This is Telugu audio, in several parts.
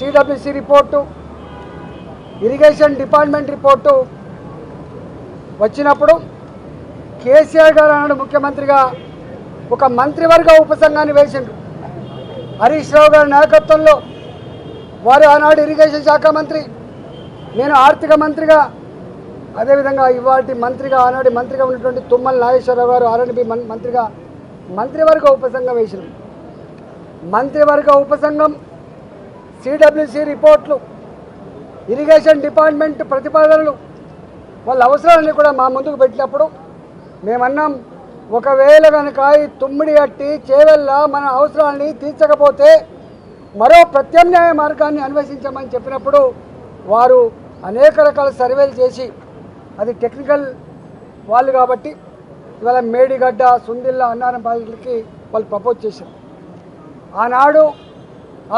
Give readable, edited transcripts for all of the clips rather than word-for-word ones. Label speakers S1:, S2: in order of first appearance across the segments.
S1: CWC report, irrigation department report వచ్చినప్పుడు కేసీఆర్ గారు ఆనాడు ముఖ్యమంత్రిగా ఒక మంత్రివర్గ ఉపసంఘాన్ని వేసిండ్రు. హరీష్ రావు గారి నాయకత్వంలో వారు ఆనాడు ఇరిగేషన్ శాఖ మంత్రి, నేను ఆర్థిక మంత్రిగా, అదేవిధంగా ఇవాటి మంత్రిగా ఆనాడు మంత్రిగా ఉన్నటువంటి తుమ్మల నాగేశ్వరరావు గారు ఆర్ఎండ్బి మంత్రిగా మంత్రివర్గ ఉపసంఘం వేసినారు. మంత్రివర్గ ఉపసంఘం సిడబ్ల్యూసి రిపోర్ట్లు, ఇరిగేషన్ డిపార్ట్మెంట్ ప్రతిపాదనలు, వాళ్ళ అవసరాలని కూడా మా ముందుకు పెట్టినప్పుడు మేమన్నాం, ఒకవేళ కనుక ఈ తుమ్మిడి అట్టి చేవెళ్ళ మన అవసరాలని తీర్చకపోతే మరో ప్రత్యామ్నాయ మార్గాన్ని అన్వేషించమని చెప్పినప్పుడు వారు అనేక రకాల సర్వేలు చేసి, అది టెక్నికల్ వాళ్ళు కాబట్టి ఇవాళ మేడిగడ్డ, సుందిల్ల, అన్నారం ప్రాజెక్టులకి వాళ్ళు ప్రపోజ్ చేశారు. ఆనాడు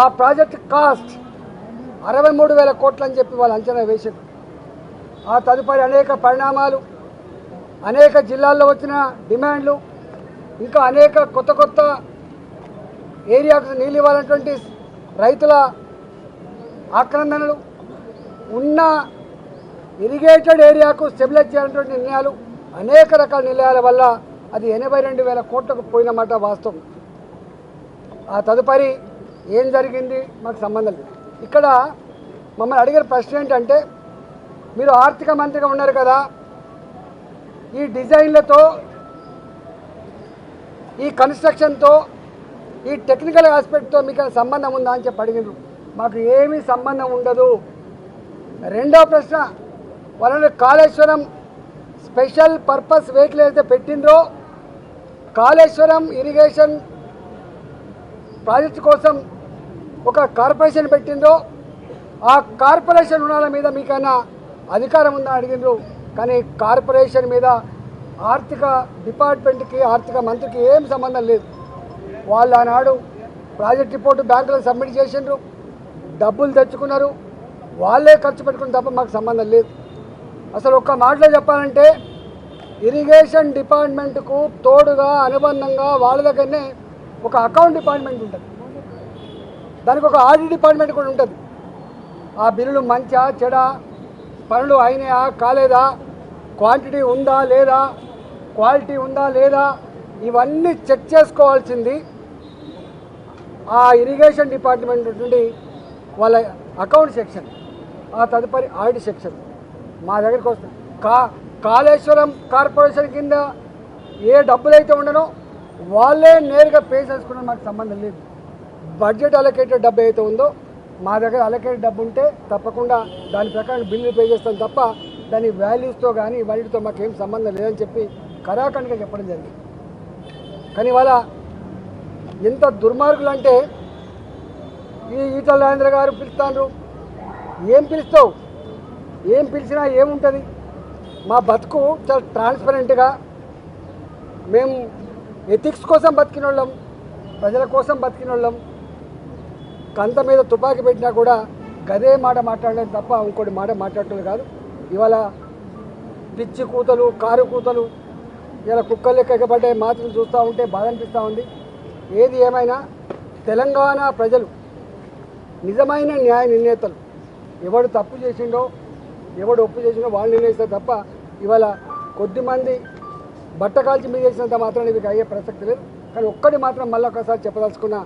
S1: ఆ ప్రాజెక్ట్ కాస్ట్ 63,000 కోట్లు అని చెప్పి వాళ్ళు అంచనా వేశారు. ఆ తదుపరి అనేక పరిణామాలు, అనేక జిల్లాల్లో వచ్చిన డిమాండ్లు, ఇంకా అనేక కొత్త కొత్త ఏరియాకు నీళ్ళు ఇవ్వాలన్నటువంటి రైతుల ఆక్రందనలు, ఉన్న ఇరిగేటెడ్ ఏరియాకు స్టెబిలైజ్ చేయాలన్నటువంటి నిర్ణయాలు, అనేక రకాల నిర్ణయాల వల్ల అది 82,000 కోట్లకు పోయినమాట వాస్తవం. ఆ తదుపరి ఏం జరిగింది మాకు సంబంధం లేదు. ఇక్కడ మమ్మల్ని అడిగిన ప్రశ్న ఏంటంటే, మీరు ఆర్థిక మంత్రిగా ఉన్నారు కదా, ఈ డిజైన్లతో, ఈ కన్స్ట్రక్షన్తో, ఈ టెక్నికల్ ఆస్పెక్ట్తో మీకు సంబంధం ఉందా అని చెప్పి అడిగినారు. మాకు ఏమీ సంబంధం ఉండదు. రెండో ప్రశ్న, వాళ్ళని కాళేశ్వరం స్పెషల్ పర్పస్ వెహికల్ అయితే పెట్టిండ్రో, కాళేశ్వరం ఇరిగేషన్ ప్రాజెక్టు కోసం ఒక కార్పొరేషన్ పెట్టిందో, ఆ కార్పొరేషన్ రుణాల మీద మీకైనా అధికారం ఉందని అడిగినారు. కానీ కార్పొరేషన్ మీద ఆర్థిక డిపార్ట్మెంట్కి, ఆర్థిక మంత్రికి ఏం సంబంధం లేదు. వాళ్ళు ఆనాడు ప్రాజెక్ట్ రిపోర్టు బ్యాంకులకు సబ్మిట్ చేసిండ్రు, డబ్బులు తెచ్చుకున్నారు, వాళ్ళే ఖర్చు పెట్టుకుని తప్ప మాకు సంబంధం లేదు. అసలు ఒక్క మాటలో చెప్పాలంటే ఇరిగేషన్ డిపార్ట్మెంట్కు తోడుగా అనుబంధంగా వాళ్ళ దగ్గరనే ఒక అకౌంట్ డిపార్ట్మెంట్ ఉంటుంది, దానికి ఒక ఆడిట్ డిపార్ట్మెంట్ కూడా ఉంటుంది. ఆ బిల్లులు మంచా చెడా, పనులు అయినాయా కాలేదా, క్వాంటిటీ ఉందా లేదా, క్వాలిటీ ఉందా లేదా, ఇవన్నీ చెక్ చేసుకోవాల్సింది ఆ ఇరిగేషన్ డిపార్ట్మెంట్ నుండి వాళ్ళ అకౌంట్ సెక్షన్, ఆ తదుపరి ఆడిట్ సెక్షన్ మా దగ్గరికి వస్తుంది. కాళేశ్వరం కార్పొరేషన్ కింద ఏ డబ్బులైతే ఉండనో వాళ్ళే నేరుగా పే చేసుకున్న మాకు సంబంధం లేదు. బడ్జెట్ అలొకేటెడ్ డబ్బు అయితే ఉందో మా దగ్గర అలొకేటెడ్ డబ్బు ఉంటే తప్పకుండా దాని ప్రకారం బిల్లు పే చేస్తాం తప్ప దాని వాల్యూస్తో కానీ వాటితో మాకేం సంబంధం లేదని చెప్పి కరాఖండిగా చెప్పడం జరిగింది. కానీ వాళ్ళ ఎంత దుర్మార్గులు అంటే, ఈ ఈటల రాజేంద్ర గారు పిలుస్తాండ్రు, ఏం పిలుస్తావు, ఏం పిలిచినా ఏముంటుంది, మా బతుకు చాలా ట్రాన్స్పరెంట్గా, మేము ఎథిక్స్ కోసం బతికిన వాళ్ళం, ప్రజల కోసం బతికిన వాళ్ళం, కంత మీద తుపాకీ పెట్టినా కూడా గదే మాట మాట్లాడలేదు తప్ప ఇంకోటి మాట మాట్లాడటం కాదు. ఇవాళ పిచ్చి కూతలు, కారు కూతలు, ఇలా కుక్కలు లెక్క ఎగబడ్డే మాటలు చూస్తూ ఉంటే బాధ అనిపిస్తూ ఉంది. ఏది ఏమైనా తెలంగాణ ప్రజలు నిజమైన న్యాయ నిర్ణేతలు, ఎవడు తప్పు చేసిండో ఎవడు ఒప్పు చేసిండో వాళ్ళు నిర్ణయిస్తారు తప్ప ఇవాళ కొద్దిమంది బట్టకాల్చి మీద చేసినంత మాత్రం ఇవి అయ్యే ప్రసక్తి లేదు. కానీ ఒక్కటి మాత్రం మళ్ళీ ఒకసారి చెప్పదలుచుకున్న,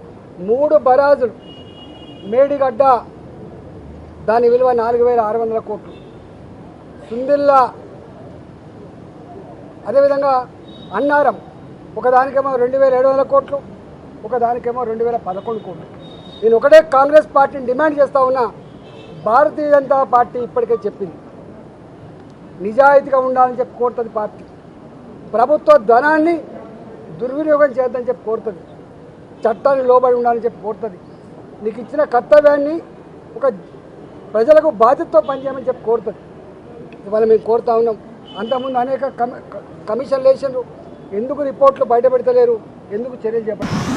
S1: 3 బరాజులు మేడిగడ్డ దాని విలువ 4,600 కోట్లు, సుందిల్లా అదేవిధంగా అన్నారం ఒకదానికేమో 2,700 కోట్లు, ఒకదానికేమో 2,011 కోట్లు. నేను ఒకటే కాంగ్రెస్ పార్టీని డిమాండ్ చేస్తూ ఉన్నా, భారతీయ జనతా పార్టీ ఇప్పటికే చెప్పింది నిజాయితీగా ఉండాలని చెప్పి కోరుతుంది. పార్టీ ప్రభుత్వ ధనాన్ని దుర్వినియోగం చేద్దని చెప్పి కోరుతుంది, చట్టాన్ని లోబడి ఉండాలని చెప్పి కోరుతుంది, నీకు ఇచ్చిన కర్తవ్యాన్ని ఒక ప్రజలకు బాధ్యతతో పనిచేయమని చెప్పి కోరుతుంది. ఇవాళ మేము కోరుతా ఉన్నాం. అంతకుముందు అనేక కమిషన్లు వేసినారు, ఎందుకు రిపోర్ట్లు బయటపెడతలేరు, ఎందుకు చర్యలు చేపట్టారు?